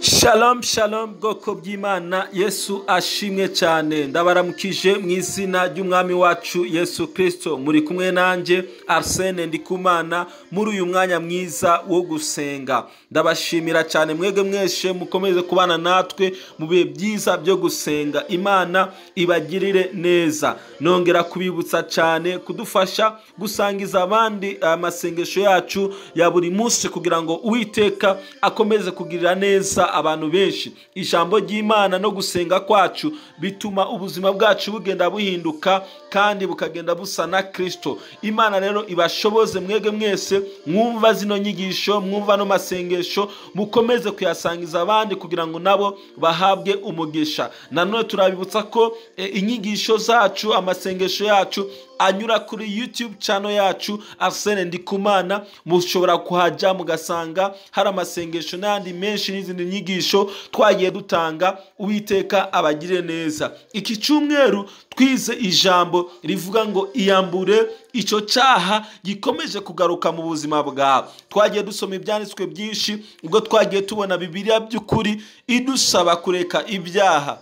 Shalom shalom bwoko bw'Imana, Yesu ashimwe cyane. Ndabaramukije mu izina ry'umwami wacu Yesu Kristo. Muri kumwe nanjye Arsene Ndikumana muri uyu mwanya mwiza wo gusenga. Ndabashimira cyane mwege mweshe mukomeze kubana natwe mu bihe byiza byo gusenga. Imana ibagirire neza. Nongera kubibutsa cyane kudufasha gusangiza abandi amasengesho yacu ya buri munsi kugira ngo Uwiteka akomeze kugirira neza abantu benshi. Ijambo ry'Imana no gusenga kwacu bituma ubuzima bwacu bugenda buhinduka kandi bukagenda busa na Kristo. Imana rero ibashoboze mwege mwese mwumva zino nyigisho, mwumva no masengesho, mukomeze kuyasangiza abandi kugira ngo nabo bahabwe umugisha. Nanone turabibutsa ko inyigisho zacu, amasengesho yacu anyura kuri YouTube channel yacu Arsene Ndikumana. Mushobora kuhaja mugasanga hari amasengesho n'andi menshi n'izindi nyigisho twagiye dutanga. Uwiteka abagire neza. Iki cyumweru twize ijambo rivuga ngo iyambure icyo cyaha gikomeje kugaruka mu buzima bwawe. Twagiye dusoma ibyanditswe byinshi, ubwo twagiye tubona Bibiliya by'ukuri idusaba kureka ibyaha.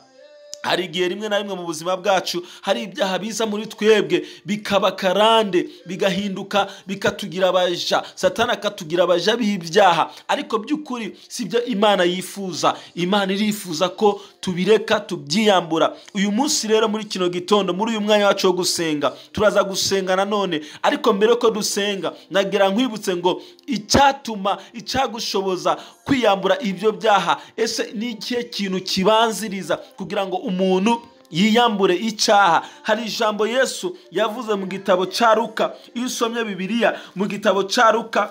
Hari igihe rimwe na rimwe mu buzima bwacu hari ibyaha biza muri twebwe bikaba karande, bigahinduka bikatugira abaja. Satani akatugira abaja b'ibyaha, ariko by'ukuri sibyo Imana yifuza. Imana irifuza ko tubireka, tubyiyambura. Uyu munsi rero muri kino gitondo, muri uyu mwanya wacu wo gusenga, turaza gusenga nanone. Ariko mbere ko dusenga, nagira nkwibutse ngo icyagushoboza kwiyambura ibyo byaha, ese ni ikihe kintu kibanziriza kugira ngo umuntu yiyambure icyaha? Hari ijambo Yesu yavuze mu gitabo cya Luka. Iyo usomye Bibiliya mu gitabo cya Luka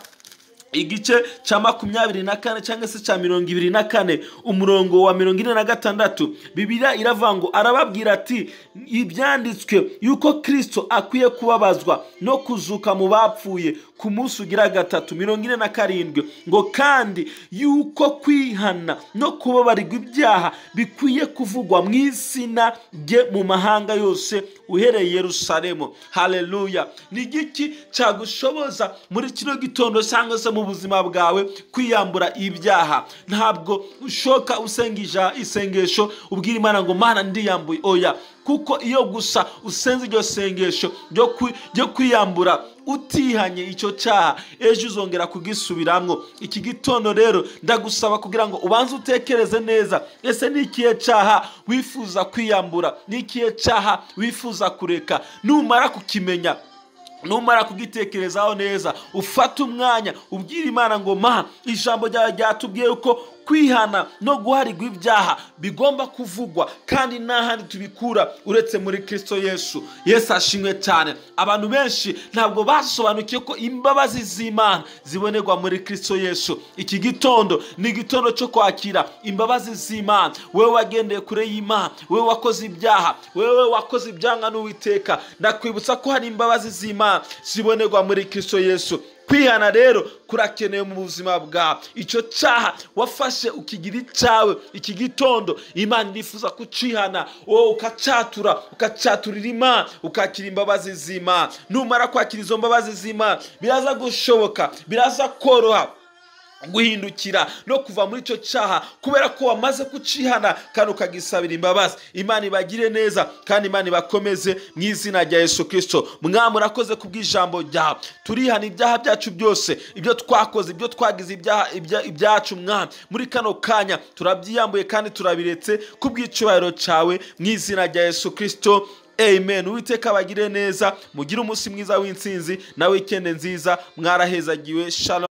igice cya 24 cyangwa se cya 24 umurongo wa 46, Bibiliya iravuga ngo arababwira ati ibyanditswe yuko Kristo akwiye kubabazwa no kuzuka mu bapfuye ku munsi ugira gatatu. 47 ngo kandi yuko kwihana no kubabarirwa ibyaha bikwiye kuvugwa mu izina rye mu mahanga yose uhereye Yerusalemu. Haleluya! Ni igiki cyagushoboza muri kino gitondo cyangwa se mu buzima bwawe kwiyambura ibyaha? Ntabwo ushoka usenga isengesho ubwira Imana ngo Mana ndiyambuye. Oya, kuko iyo gusa usenze iryo sengesho ryo kwiyambura utihanye icyo cyaha, ejo uzongera kugisubiramo. Iki gitondo rero ndagusaba kugira ngo ubanze utekereze neza, ese ni ikihe cyaha wifuza kwiyambura? Ni ikihe cyaha wifuza kureka? Numara kukimenya, numara kugitekerezaho neza, ufata umwanya ubwira Imana ngo Mana, ijambo ryawe ryatubwiye uko kwihana no guharirwa ibyaha bigomba kuvugwa, kandi nta handi tubikura uretse muri Kristo Yesu. Yesu ashimwe cyane. Abantu benshi ntabwo basobanukiye ko imbabazi z'Imana zibonerwa muri Kristo Yesu. Iki gitondo ni igitondo cyo kwakira imbabazi z'Imana. Wewe wagendeye kure y'Imana, wewe wakoze ibyaha, wewe wakoze ibyanga n'Uwiteka, ndakwibutsa ko hari imbabazi z'Imana zibonerwa muri Kristo Yesu. Kwihana rero kurakenewe mu buzima bwawe. Icyo cyaha wafashe ukigira icyawe, iki gitondo Imana irifuza kucihana, wowe ukacaturira Imana, ukakira imbabazi z'Imana. Numara kwakira izo mbabazi z'Imana, biraza gushoboka, biraza koroha guhindukira no kuva muri icyo cyaha, kubera ko wamaze kucihana kandi ukagisabira imbabazi. Imana ibagire neza kandi Imana ibakomeze mu izina rya Yesu Kristo. Mwami urakoze kubw'ijambo ryawe. Turihana ibyaha byacu byose, ibyo twakoze, ibyo twagize ibyacu Mwami. Muri kano kanya turabyiyambuye kandi turabiretse kubw'icyubahiro cyawe mu izina rya Yesu Kristo. Amen. Uwiteka abagire neza, mugire umunsi mwiza w'intsinzi na weekend nziza. Mwarahezagiwe. Shalom.